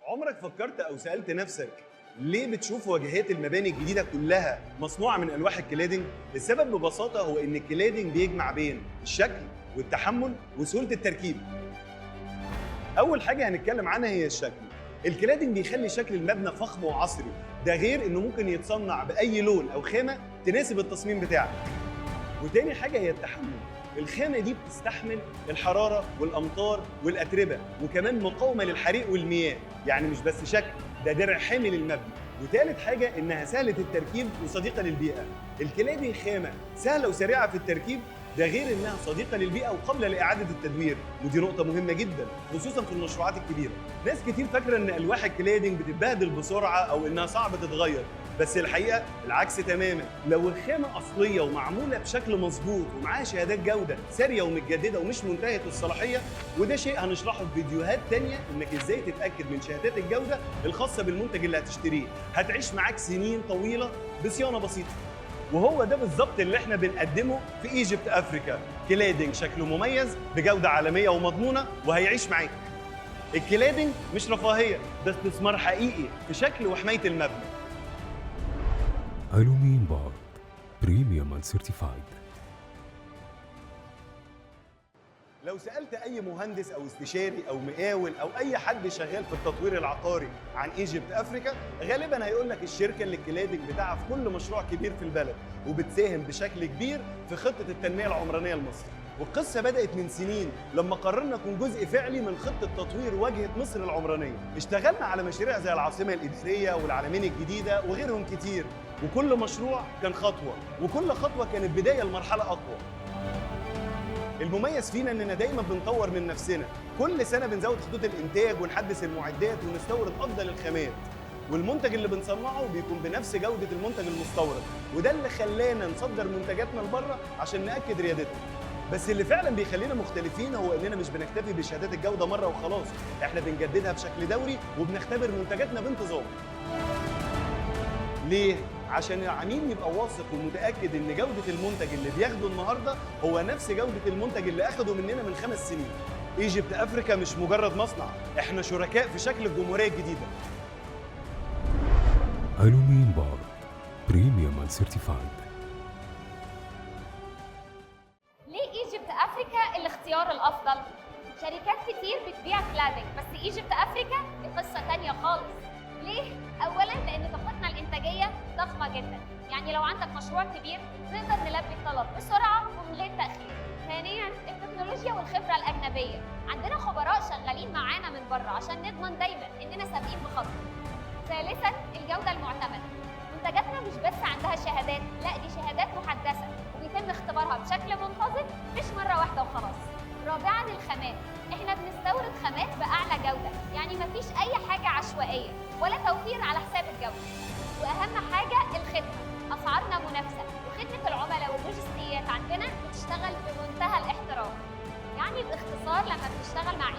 عمرك فكرت او سالت نفسك ليه بتشوف واجهات المباني الجديده كلها مصنوعه من الواح الكلادنج؟ السبب ببساطه هو ان الكلادنج بيجمع بين الشكل والتحمل وسهوله التركيب. اول حاجه هنتكلم عنها هي الشكل. الكلادنج بيخلي شكل المبنى فخم وعصري، ده غير انه ممكن يتصنع باي لون او خامه تناسب التصميم بتاعك. وتاني حاجه هي التحمل. الخامه دي بتستحمل الحراره والامطار والاتربه، وكمان مقاومه للحريق والمياه، يعني مش بس شكل، ده درع حامي للمبنى. وتالت حاجه انها سهله التركيب وصديقه للبيئه. الكلادنج خامه سهله وسريعه في التركيب، ده غير انها صديقه للبيئه وقابله لاعاده التدوير، ودي نقطه مهمه جدا خصوصا في المشروعات الكبيره. ناس كتير فاكره ان الواح الكلادنج بتتبهدل بسرعه او انها صعبه تتغير، بس الحقيقه العكس تماما. لو الخامه اصليه ومعموله بشكل مظبوط ومعاها شهادات جوده ساريه ومتجدده ومش منتهيه الصلاحيه، وده شيء هنشرحه في فيديوهات تانية، انك ازاي تتاكد من شهادات الجوده الخاصه بالمنتج اللي هتشتريه، هتعيش معاك سنين طويله بصيانه بسيطه. وهو ده بالظبط اللي احنا بنقدمه في ايجيبت افريكا، كلادنج شكله مميز بجوده عالميه ومضمونه وهيعيش معاك. الكلادنج مش رفاهيه، ده استثمار حقيقي في شكل وحمايه المبنى. ألومين بارد بريميوم اند سيرتيفايد. لو سألت أي مهندس أو استشاري أو مقاول أو أي حد شغال في التطوير العقاري عن ايجيبت أفريكا، غالباً هيقول لك الشركة اللي الكلادنج بتاعها في كل مشروع كبير في البلد، وبتساهم بشكل كبير في خطة التنمية العمرانية لمصر. والقصة بدأت من سنين لما قررنا نكون جزء فعلي من خطة تطوير واجهة مصر العمرانية. اشتغلنا على مشاريع زي العاصمة الإدارية والعلمين الجديدة وغيرهم كتير، وكل مشروع كان خطوة، وكل خطوة كانت بداية لمرحلة أقوى. المميز فينا اننا دايما بنطور من نفسنا، كل سنه بنزود خطوط الانتاج ونحدث المعدات ونستورد افضل الخامات، والمنتج اللي بنصنعه بيكون بنفس جوده المنتج المستورد، وده اللي خلانا نصدر منتجاتنا لبره عشان ناكد ريادتنا. بس اللي فعلا بيخلينا مختلفين هو اننا مش بنكتفي بشهادات الجوده مره وخلاص، احنا بنجددها بشكل دوري وبنختبر منتجاتنا بانتظام. ليه؟ عشان العميل يبقى واثق ومتاكد ان جوده المنتج اللي بياخده النهارده هو نفس جوده المنتج اللي اخده مننا من 5 سنين. ايجيبت افريكا مش مجرد مصنع، احنا شركاء في شكل الجمهوريه الجديده. ألومين بارد بريميوم اند سيرتيفايد. ليه ايجيبت افريكا الاختيار الافضل؟ شركات كتير بتبيع كلادنج، بس ايجيبت افريكا دي قصه تانيه خالص. ليه؟ اولا لان طاقتنا الانتاجيه ضخمه جدا، يعني لو عندك مشروع كبير نقدر نلبي الطلب بسرعه ومن غير تاخير. ثانيا التكنولوجيا والخبره الاجنبيه، عندنا خبراء شغالين معانا من بره عشان نضمن دايما اننا سابقين بخطوه. ثالثا الجوده المعتمده، منتجاتنا مش بس عندها شهادات، لا دي شهادات محدثه وبيتم اختبارها بشكل منتظم مش مره واحده وخلاص. رابعا الخامات، احنا بنستورد خامات باعلى جوده، يعني مفيش اي حاجه عشوائيه ولا توفير على حساب الجوده. واهم حاجه الخدمه، اسعارنا منافسه وخدمه العملاء واللوجستيات عندنا بتشتغل بمنتهى الاحترام. يعني باختصار لما بتشتغل مع